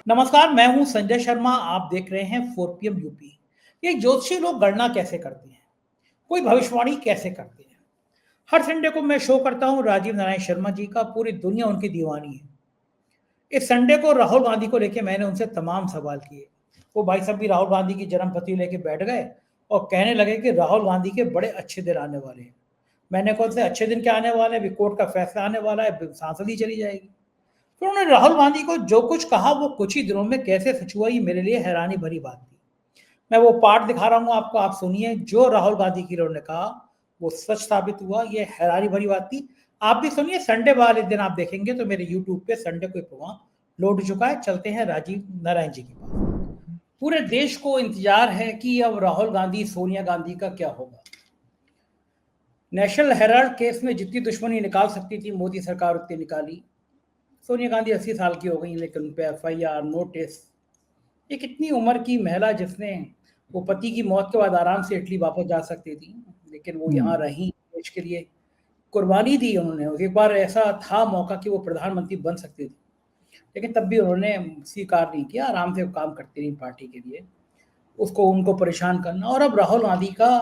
नमस्कार, मैं हूं संजय शर्मा। आप देख रहे हैं 4PM यूपी। ये ज्योतिषी लोग गणना कैसे करते हैं, कोई भविष्यवाणी कैसे करते हैं। हर संडे को मैं शो करता हूं राजीव नारायण शर्मा जी का। पूरी दुनिया उनकी दीवानी है। इस संडे को राहुल गांधी को लेकर मैंने उनसे तमाम सवाल किए। वो भाई साहब भी राहुल गांधी की जन्मपति लेके बैठ गए और कहने लगे कि राहुल गांधी के बड़े अच्छे दिन आने वाले हैं। मैंने कौन से अच्छे दिन क्या आने वाले हैं, कोर्ट का फैसला आने वाला है, सांसद ही चली जाएगी। फिर उन्होंने राहुल गांधी को जो कुछ कहा वो कुछ ही दिनों में कैसे सच हुआ, ये मेरे लिए हैरानी भरी बात थी। मैं वो पार्ट दिखा रहा हूँ आपको, आप सुनिए। जो राहुल गांधी की ने कहा वो सच साबित हुआ। ये हैरानी भरी बात थी। आप भी सुनिए। संडे वाले दिन आप देखेंगे तो मेरे यूट्यूब पे संडे को प्रोग्राम लोड चुका है। चलते हैं राजीव नारायण जी के पास। पूरे देश को इंतजार है कि अब राहुल गांधी सोनिया गांधी का क्या होगा। नेशनल हेराल्ड केस में जितनी दुश्मनी निकाल सकती थी मोदी सरकार उतनी निकाली। सोनिया गांधी 80 साल की हो गई, लेकिन उन पर FIR नोटिस। एक इतनी उम्र की महिला जिसने वो पति की मौत के बाद आराम से इटली वापस जा सकती थी, लेकिन वो यहाँ रही, देश के लिए कुर्बानी दी उन्होंने। एक बार ऐसा था मौका कि वो प्रधानमंत्री बन सकती थी, लेकिन तब भी उन्होंने स्वीकार नहीं किया। आराम से काम करती रही पार्टी के लिए, उसको उनको परेशान करना। और अब राहुल गांधी का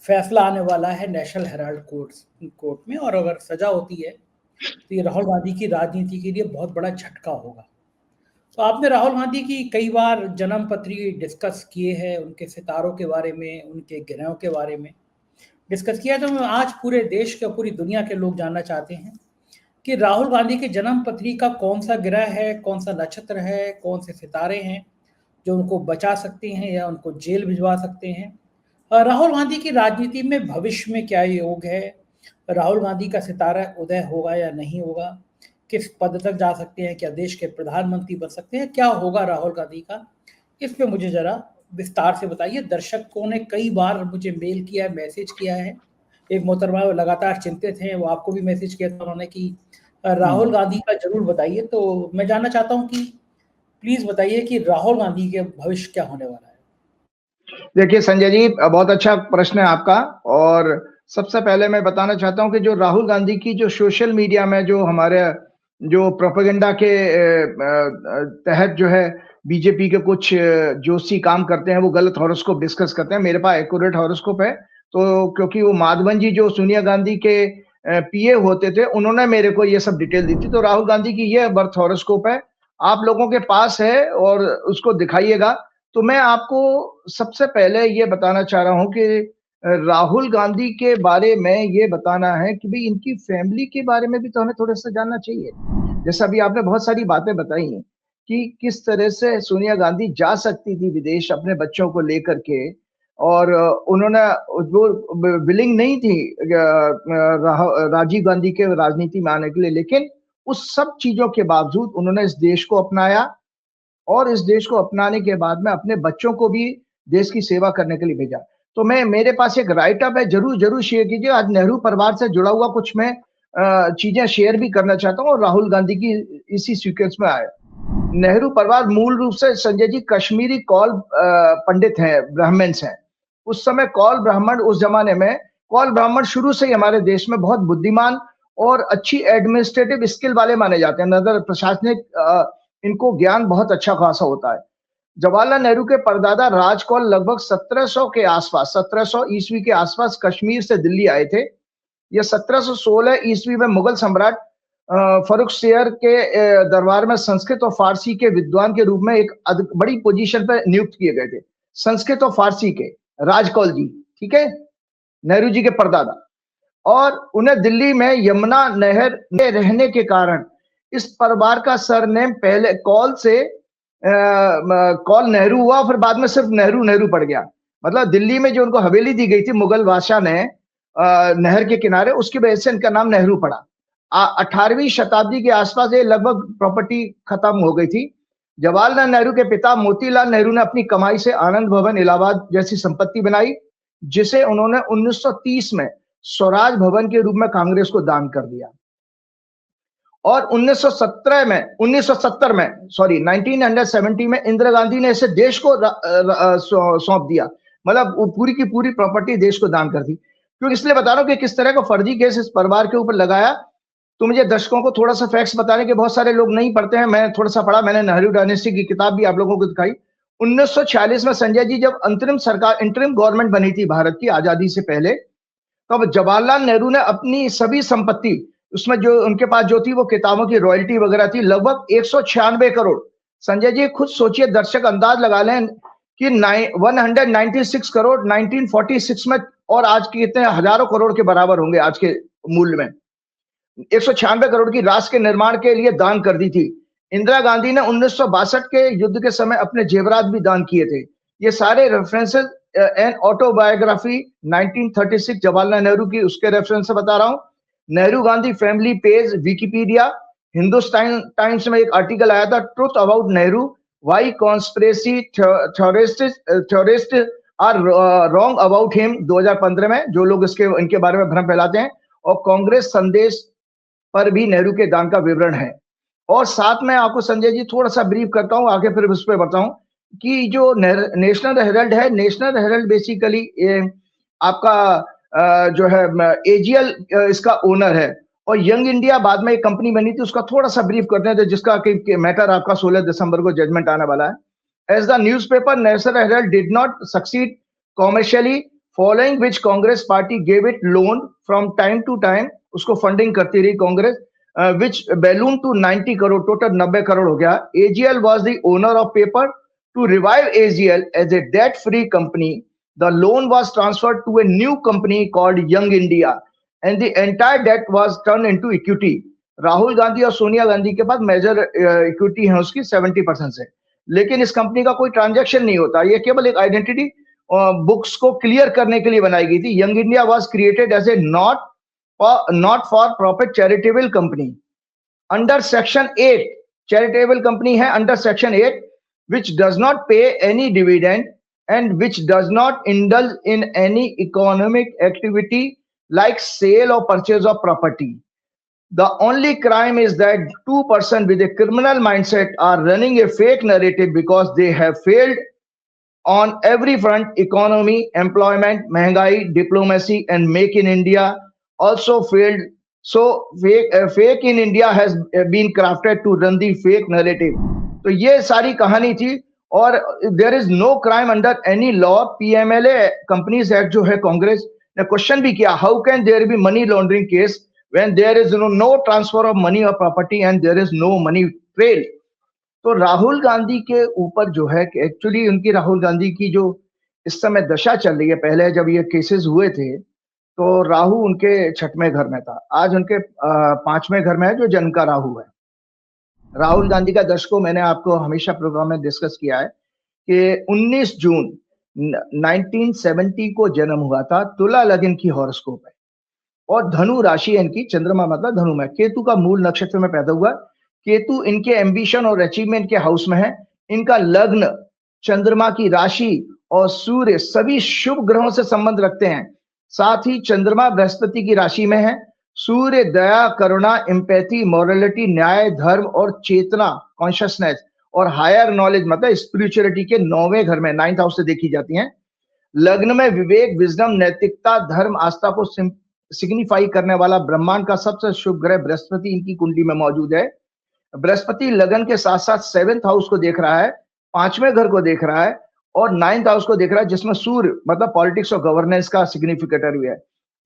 फैसला आने वाला है नेशनल हेराल्ड कोर्ट में, और अगर सजा होती है तो ये राहुल गांधी की राजनीति के लिए बहुत बड़ा झटका होगा। तो आपने राहुल गांधी की कई बार जन्म पत्री डिस्कस किए हैं, उनके सितारों के बारे में, उनके ग्रहों के बारे में डिस्कस किया। तो आज पूरे देश के, पूरी दुनिया के लोग जानना चाहते हैं कि राहुल गांधी की जन्म पत्री का कौन सा ग्रह है, कौन सा नक्षत्र है, कौन से सितारे हैं जो उनको बचा सकते हैं या उनको जेल भिजवा सकते हैं। राहुल गांधी की राजनीति में भविष्य में क्या योग है, राहुल गांधी का सितारा उदय होगा या नहीं होगा, किस पद तक जा सकते हैं, क्या देश के प्रधानमंत्री बन सकते हैं, क्या होगा राहुल गांधी का, इस पे मुझे जरा विस्तार से बताइए। दर्शकों ने कई बार मुझे मेल किया है, मैसेज किया है। एक मोहतरमा लगातार चिंतित हैं, वो आपको भी मैसेज किया था उन्होंने कि राहुल गांधी का जरूर बताइए। तो मैं जानना चाहता हूं कि प्लीज बताइए कि राहुल गांधी के भविष्य क्या होने वाला है। देखिए संजय जी, बहुत अच्छा प्रश्न है आपका। और सबसे पहले मैं बताना चाहता हूं कि जो राहुल गांधी की जो सोशल मीडिया में जो हमारे जो प्रोपेगेंडा के तहत जो है बीजेपी के कुछ जोशी काम करते हैं, वो गलत हॉरोस्कोप डिस्कस करते हैं। मेरे पास एक्यूरेट हॉरोस्कोप है, तो क्योंकि वो माधवन जी जो सोनिया गांधी के PA होते थे, उन्होंने मेरे को ये सब डिटेल दी थी। तो राहुल गांधी की ये बर्थ हॉरोस्कोप है, आप लोगों के पास है और उसको दिखाइएगा। तो मैं आपको सबसे पहले ये बताना चाह रहा हूँ कि राहुल गांधी के बारे में ये बताना है कि भाई इनकी फैमिली के बारे में भी तो हमें थोड़ा सा जानना चाहिए। जैसे अभी आपने बहुत सारी बातें बताई हैं कि किस तरह से सोनिया गांधी जा सकती थी विदेश अपने बच्चों को लेकर के, और उन्होंने जो विलिंग नहीं थी राजीव गांधी के राजनीति में आने के लिए, लेकिन उस सब चीजों के बावजूद उन्होंने इस देश को अपनाया, और इस देश को अपनाने के बाद में अपने बच्चों को भी देश की सेवा करने के लिए भेजा। तो मेरे पास एक राइट अप है, जरूर शेयर कीजिए। आज नेहरू परिवार से जुड़ा हुआ कुछ मैं चीजें शेयर भी करना चाहता हूँ, और राहुल गांधी की इसी सीक्वेंस में आए। नेहरू परिवार मूल रूप से संजय जी कश्मीरी कौल पंडित हैं, ब्राह्मण्स हैं। उस समय कौल ब्राह्मण, उस जमाने में कौल ब्राह्मण शुरू से ही हमारे देश में बहुत बुद्धिमान और अच्छी एडमिनिस्ट्रेटिव स्किल वाले माने जाते हैं। नजर प्रशासनिक इनको ज्ञान बहुत अच्छा खासा होता है। जवाहरलाल नेहरू के परदादा राज कौल लगभग 1700 के आसपास, 1700 ईस्वी के आसपास कश्मीर से दिल्ली आए थे। ये 1716 ईस्वी में मुगल सम्राट फर्रुखसियर के दरबार में संस्कृत और फारसी के विद्वान के रूप में एक बड़ी पोजीशन पर नियुक्त किए गए थे। संस्कृत और फारसी के राजकौल जी, ठीक है, नेहरू जी के परदादा। और उन्हें दिल्ली में यमुना नहर में रहने के कारण इस परिवार का सरनेम पहले कौल से कौल नेहरू हुआ, फिर बाद में सिर्फ नेहरू पड़ गया। मतलब दिल्ली में जो उनको हवेली दी गई थी मुगल बादशाह ने नहर के किनारे, उसकी वजह से इनका नाम नेहरू पड़ा। 18वीं शताब्दी के आसपास ये लगभग प्रॉपर्टी खत्म हो गई थी। जवाहरलाल नेहरू के पिता मोतीलाल नेहरू ने अपनी कमाई से आनंद भवन इलाहाबाद जैसी संपत्ति बनाई, जिसे उन्होंने 1930 में स्वराज भवन के रूप में कांग्रेस को दान कर दिया। और 1970 में 1970 में इंदिरा गांधी ने इसे देश को सौंप दिया। मतलब पूरी की पूरी प्रॉपर्टी देश को दान कर दी। क्योंकि इसलिए बता रहा हूं कि किस तरह का फर्जी केस इस परिवार के ऊपर लगाया तो मुझे दर्शकों को थोड़ा सा फैक्ट्स बताने के, बहुत सारे लोग नहीं पढ़ते हैं, मैं थोड़ा सा पढ़ा, मैंने नेहरू डायनेस्टी की किताब भी आप लोगों को दिखाई। 1946 में संजय जी जब इंटरिम गवर्नमेंट बनी थी भारत की आजादी से पहले, तब जवाहरलाल नेहरू ने अपनी सभी संपत्ति, उसमें जो उनके पास जो थी वो किताबों की रॉयल्टी वगैरह थी, लगभग 196 करोड़। संजय जी खुद सोचिए, दर्शक अंदाज लगा लें कि 196 करोड़ 1946 में, और आज के कितने हजारों करोड़ के बराबर होंगे आज के मूल्य में। 196 करोड़ की राष्ट्र के निर्माण के लिए दान कर दी थी। इंदिरा गांधी ने 1962 के युद्ध के समय अपने जेवरात भी दान किए थे। ये सारे references and autobiography 1936 Jawaharlal Nehru की, उसके रेफरेंस से बता रहा हूं। Nehru Gandhi family page Wikipedia, Hindustan Times में एक आर्टिकल आया था, truth about Nehru, why conspiracy theorist are wrong about him, 2015 में, जो लोग इसके इनके बारे में भ्रम फैलाते हैं। और कांग्रेस संदेश पर भी नेहरू के दान का विवरण है। और साथ में आपको संजय जी थोड़ा सा ब्रीफ करता हूं, आगे फिर उस पर बताऊं कि जो नेशनल हेराल्ड है, नेशनल हेराल्ड बेसिकली आपका जो है एजीएल इसका ओनर है, और यंग इंडिया बाद में एक कंपनी बनी थी, उसका थोड़ा सा ब्रीफ करते हैं, जिसका मैटर आपका 16 दिसंबर को जजमेंट आने वाला है। As the newspaper National Herald did not succeed commercially, following which Congress party gave it loan from time to time, उसको फंडिंग करती रही Congress, which ballooned to 90 crore, total 90 crore हो गया। AGL was the owner of paper. To revive AGL as a debt-free company, the loan was transferred to a new company called Young India, and the entire debt was turned into equity. Rahul Gandhi और सोनिया गांधी के पास major equity है उसकी 70% से, लेकिन इस company का कोई transaction नहीं होता, ये केवल एक आइडेंटिटी बुक्स को क्लियर करने के लिए बनाई गई थी। Young India was created as a not for profit charitable company under section 8, charitable company है under section 8, which does not pay any dividend and which does not indulge in any economic activity like sale or purchase of property. The only crime is that 2% with a criminal mindset are running a fake narrative because they have failed on every front: economy, employment, महंगाई, diplomacy, and make in India also failed. So fake in India has been crafted to run the fake narrative. तो ये सारी कहानी थी, और there is no crime under any law. PMLA Companies Act जो है, कांग्रेस ने क्वेश्चन भी किया, how can there be money laundering case when there is no transfer of money or property and there is no money trail. तो राहुल गांधी के ऊपर जो है, एक्चुअली उनकी, राहुल गांधी की जो इस समय दशा चल रही है, पहले जब ये केसेस हुए थे तो राहु उनके 6वें घर में था, आज उनके 5वें घर में है, जो जन का राहु है। राहुल गांधी का दर्शकों, मैंने आपको हमेशा प्रोग्राम में डिस्कस किया है कि 19 जून 1970 को जन्म हुआ था, तुला लग्न की हॉरोस्कोप है, और धनु राशि है इनकी, चंद्रमा मतलब धनु में, केतु का मूल नक्षत्र में पैदा हुआ। केतु इनके एम्बिशन और अचीवमेंट के हाउस में है। इनका लग्न चंद्रमा की राशि और सूर्य सभी शुभ ग्रहों से संबंध रखते हैं। साथ ही चंद्रमा बृहस्पति की राशि में है। सूर्य दया, करुणा, एम्पैथी, मॉरलिटी, न्याय, धर्म और चेतना, कॉन्शियसनेस और हायर नॉलेज मतलब स्पिरिचुअलिटी के 9वें घर में, 9th हाउस से देखी जाती हैं। लग्न में विवेक, विजडम, नैतिकता, धर्म, आस्था को सिग्निफाई करने वाला ब्रह्मांड का सबसे शुभ ग्रह बृहस्पति इनकी कुंडली में मौजूद है। बृहस्पति लगन के साथ साथ 7th हाउस को देख रहा है, 5वें घर को देख रहा है और 9th हाउस को देख रहा है, जिसमें सूर्य मतलब पॉलिटिक्स और गवर्नेंस का सिग्निफिकेटर भी है।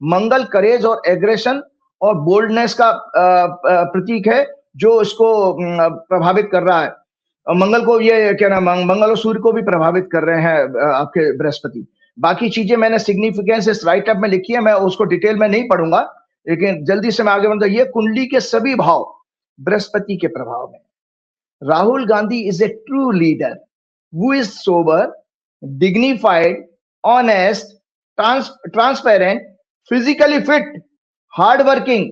मंगल करेज और एग्रेशन और बोल्डनेस का प्रतीक है, जो इसको प्रभावित कर रहा है। मंगल को ये क्या नाम, मंगल और सूर्य को भी प्रभावित कर रहे हैं आपके बृहस्पति। बाकी चीजें मैंने सिग्निफिकेंस इस राइट अप में लिखी है, मैं उसको डिटेल में नहीं पढ़ूंगा, लेकिन जल्दी से मैं आगे बढ़ता। ये कुंडली के सभी भाव बृहस्पति के प्रभाव में। Rahul Gandhi is a true leader who is sober, dignified, honest, transparent, physically fit, hardworking,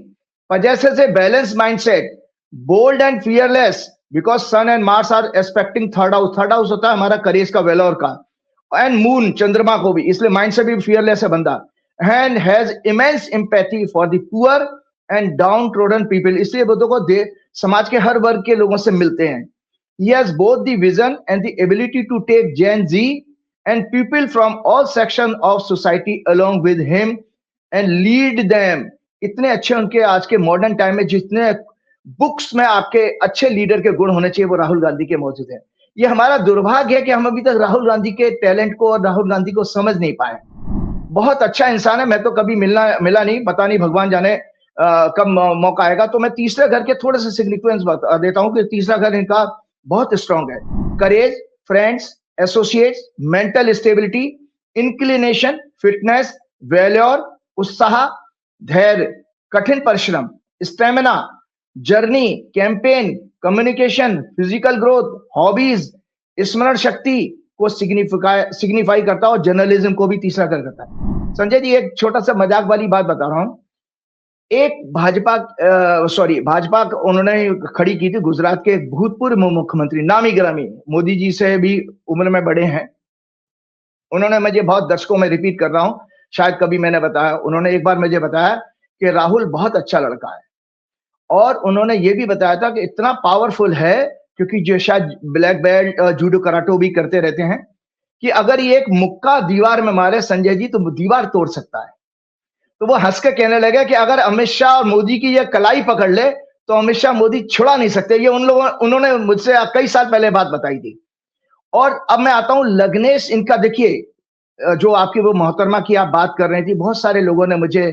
possesses a balanced mindset, bold and fearless, because Sun and Mars are aspecting third house. Third house होता है हमारा करेज का, वेलोर का, and Moon चंद्रमा को भी, इसलिए mind से भी fearless है बंदा, and has immense empathy for the poor and downtrodden people, इसलिए बुद्धों को समाज के हर वर्ग के लोगों से मिलते हैं। He has both the vision and the ability to take Gen Z and people from all sections of society along with him and lead them इतने अच्छे उनके आज के मॉडर्न टाइम में जितने बुक्स में आपके अच्छे लीडर के गुण होने चाहिए वो राहुल गांधी के मौजूद हैं। ये हमारा दुर्भाग्य है कि हम अभी तक राहुल गांधी के टैलेंट को और राहुल गांधी को समझ नहीं पाए। बहुत अच्छा इंसान है, मैं तो कभी मिला नहीं, पता नहीं भगवान जाने कब मौका आएगा। तो मैं तीसरे घर के थोड़े से सिग्निफिकेंस बता देता हूं कि तीसरा घर इनका बहुत स्ट्रांग है। Courage, friends, associates, mental stability, inclination, fitness, valour, उत्साह, धैर्य, कठिन परिश्रम, stamina, journey, campaign, communication, physical growth, hobbies, स्मरण शक्ति को सिग्निफाई करता है और जर्नलिज्म को भी तीसरा कर करता है। संजय जी, एक छोटा सा मजाक वाली बात बता रहा हूं। एक भाजपा उन्होंने खड़ी की थी, गुजरात के एक भूतपूर्व मुख्यमंत्री, नामी गिरामी, मोदी जी से भी उम्र में बड़े हैं। उन्होंने मुझे बहुत दशकों में रिपीट कर रहा हूं, शायद कभी मैंने बताया, उन्होंने एक बार मुझे बताया कि राहुल बहुत अच्छा लड़का है। और उन्होंने ये भी बताया था कि इतना पावरफुल है, क्योंकि जो शायद ब्लैक बेल्ट जूडो कराटे भी करते रहते हैं, कि अगर ये एक मुक्का दीवार में मारे संजय जी तो दीवार तोड़ सकता है। तो वो हंस के कहने लगे कि अगर अमित शाह और मोदी की ये कलाई पकड़ ले तो अमित शाह मोदी छुड़ा नहीं सकते। ये उन्होंने मुझसे कई साल पहले बात बताई थी। और अब मैं आता हूं लग्नेश, इनका देखिए, जो आपकी वो मोहतरमा की आप बात कर रही थी, बहुत सारे लोगों ने मुझे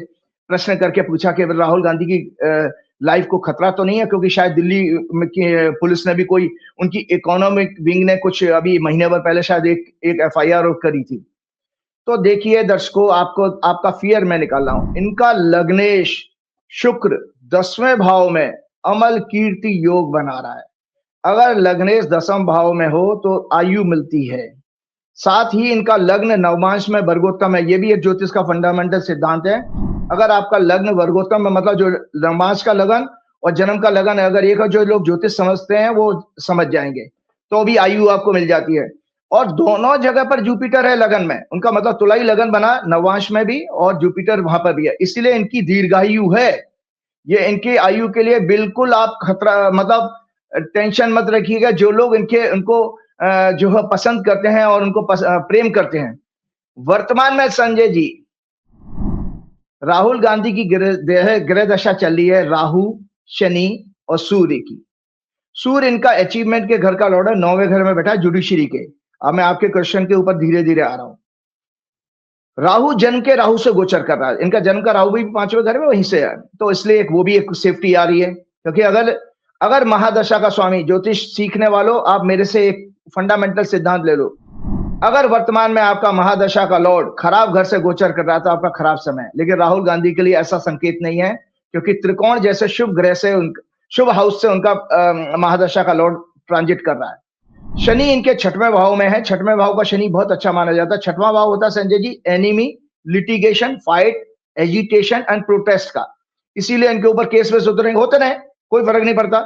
प्रश्न करके पूछा कि राहुल गांधी की लाइफ को खतरा तो नहीं है, क्योंकि शायद दिल्ली की पुलिस ने भी कोई उनकी इकोनॉमिक विंग ने कुछ अभी महीने भर पहले शायद एक एफआईआर करी थी। तो देखिए दर्शकों, आपका फियर मैं निकाल रहा हूं। इनका लग्नेश शुक्र 10वें भाव में अमल कीर्ति योग बना रहा है। अगर लग्नेश 10वें भाव में हो तो आयु मिलती है। साथ ही इनका लग्न नवमांश में वर्गोत्तम है। ये भी एक ज्योतिष का फंडामेंटल सिद्धांत है। अगर आपका लग्न वर्गोत्तम में, मतलब जो नवमांश का लगन और जन्म का लगन अगर एक है, जो लोग ज्योतिष समझते हैं वो समझ जाएंगे, तो भी आयु आपको मिल जाती है। और दोनों जगह पर जुपिटर है लगन में, उनका मतलब तुलाई लगन बना नवमांश में भी और जुपिटर वहां पर भी है, इसलिए इनकी दीर्घायु है। ये इनकी आयु के लिए बिल्कुल आप खतरा, मतलब टेंशन मत रखिएगा। जो लोग उनको जो है पसंद करते हैं और उनको प्रेम करते हैं। वर्तमान में संजय जी, राहुल गांधी की ग्रह दशा चल रही है राहु, शनि और सूर्य की। सूर्य इनका अचीवमेंट के घर का लॉर्ड है, 9वें घर में बैठा है जुडिशरी के। अब मैं आपके क्वेश्चन के ऊपर धीरे धीरे आ रहा हूं। राहु जन्म के राहु से गोचर कर रहा है, इनका जन्म का राहु भी 5वें घर में वहीं से है, तो इसलिए वो भी एक सेफ्टी आ रही है। क्योंकि अगर महादशा का स्वामी, ज्योतिष सीखने वालों, आप मेरे से एक फंडामेंटल सिद्धांत ले लो। अगर वर्तमान में आपका महादशा का लॉर्ड खराब घर से गोचर कर रहा था, आपका खराब समय। लेकिन राहुल गांधी के लिए ऐसा संकेत नहीं है, क्योंकि त्रिकोण जैसे शुभ ग्रह से, शुभ हाउस से उनका महादशा का लॉर्ड ट्रांजिट कर रहा है। शनि इनके 6वें भाव में है। 6वें भाव का शनि बहुत अच्छा माना जाता है। 6वां भाव होता है Sanjay ji enemy, litigation, fight, agitation and protest का। इसीलिए इनके ऊपर केस वेस होते रहे, कोई फर्क नहीं पड़ता।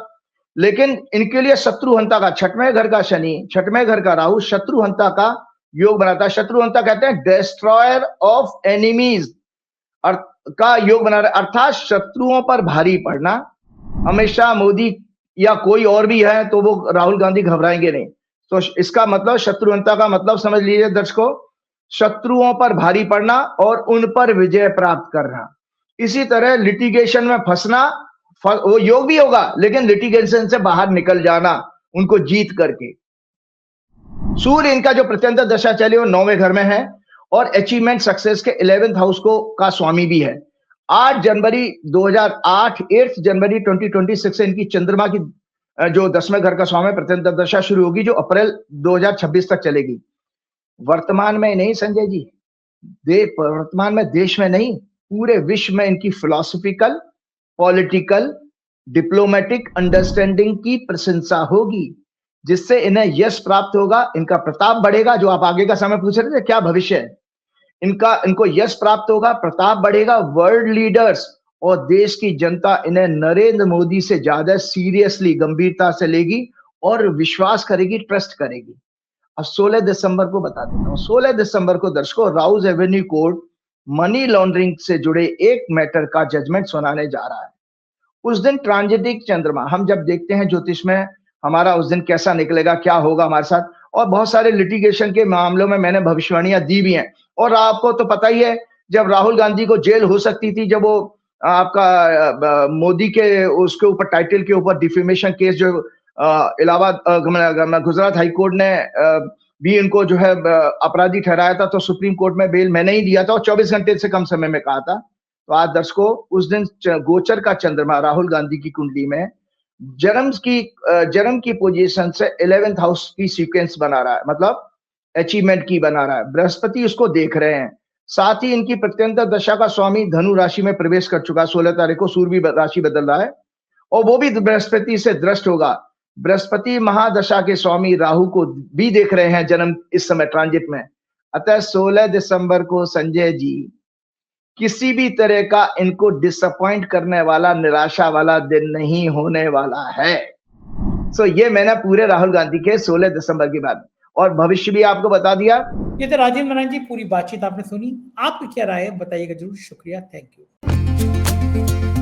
लेकिन इनके लिए शत्रुहंता का 6वें घर का शनि, 6वें घर का राहु शत्रुहंता का योग बनाता है। शत्रुहंता कहते हैं डिस्ट्रॉयर ऑफ एनिमीज का योग बना रहा है, अर्थात शत्रुओं पर भारी पड़ना। अमित शाह, मोदी या कोई और भी है तो वो राहुल गांधी घबराएंगे नहीं। तो इसका मतलब शत्रुहंता का मतलब समझ लीजिए दर्शकों, शत्रुओं पर भारी पड़ना और उन पर विजय प्राप्त करना। इसी तरह लिटिगेशन में फंसना, वो योग भी होगा, लेकिन लिटिगेशन से बाहर निकल जाना उनको जीत करके। सूर्य इनका जो प्रत्यंतर दशा चली वो 9वें घर में है और अचीवमेंट सक्सेस के 11th हाउस का स्वामी भी है। 8 जनवरी 2008, 8 जनवरी 2026 से इनकी चंद्रमा की जो 10वें घर का स्वामी प्रत्यंतर दशा शुरू होगी, जो अप्रैल 2026 तक चलेगी। वर्तमान में नहीं संजय जी, वर्तमान में देश में नहीं, पूरे विश्व में इनकी फिलोसफिकल, पॉलिटिकल, डिप्लोमेटिक अंडरस्टैंडिंग की प्रशंसा होगी, जिससे इन्हें यश प्राप्त होगा, इनका प्रताप बढ़ेगा। जो आप आगे का समय पूछ रहे थे क्या भविष्य है, इनको यश प्राप्त होगा, प्रताप बढ़ेगा। वर्ल्ड लीडर्स और देश की जनता इन्हें नरेंद्र मोदी से ज्यादा सीरियसली, गंभीरता से लेगी और विश्वास करेगी, ट्रस्ट करेगी। अब 16 दिसंबर को बता देता हूं। 16 दिसंबर को दर्शकों Rouse Avenue court money laundering से जुड़े एक मैटर का जजमेंट सुनाने जा रहा है। उस दिन ट्रांजिटिक चंद्रमा, हम जब देखते हैं ज्योतिष में हमारा उस दिन कैसा निकलेगा, क्या होगा हमारे साथ, और बहुत सारे लिटिगेशन के मामलों में मैंने भविष्यवाणियां दी भी हैं। और आपको तो पता ही है, जब राहुल गांधी को जेल हो सकती थी, जब वो आपका मोदी के उसके ऊपर टाइटल के ऊपर डिफेमेशन केस जो इलाहाबाद गुजरात हाई कोर्ट ने भी इनको जो है अपराधी ठहराया था, तो सुप्रीम कोर्ट में बेल मैंने ही दिया था और 24 घंटे से कम समय में कहा था। तो आज दर्शकों, उस दिन गोचर का चंद्रमा राहुल गांधी की कुंडली में जन्म की पोजीशन से 11th हाउस की सीक्वेंस बना रहा है, मतलब अचीवमेंट की बना रहा है। बृहस्पति उसको देख रहे हैं। साथ ही इनकी प्रत्यंतर दशा का स्वामी धनु राशि में प्रवेश कर चुका है। 16 तारीख को सूर्य भी राशि बदल रहा है और वो भी बृहस्पति से दृष्ट होगा। बृहस्पति महादशा के स्वामी राहु को भी देख रहे हैं जन्म इस समय ट्रांजिट में। अतः 16 दिसंबर को संजय जी किसी भी तरह का इनको डिसअपॉइंट करने वाला, निराशा वाला दिन नहीं होने वाला है। सो ये मैंने पूरे राहुल गांधी के 16 दिसंबर की बात और भविष्य भी आपको बता दिया। ये तो राजीव मनान जी, पूरी बातचीत आपने सुनी। आपकी क्या राय है बताइएगा जरूर। शुक्रिया, थैंक यू।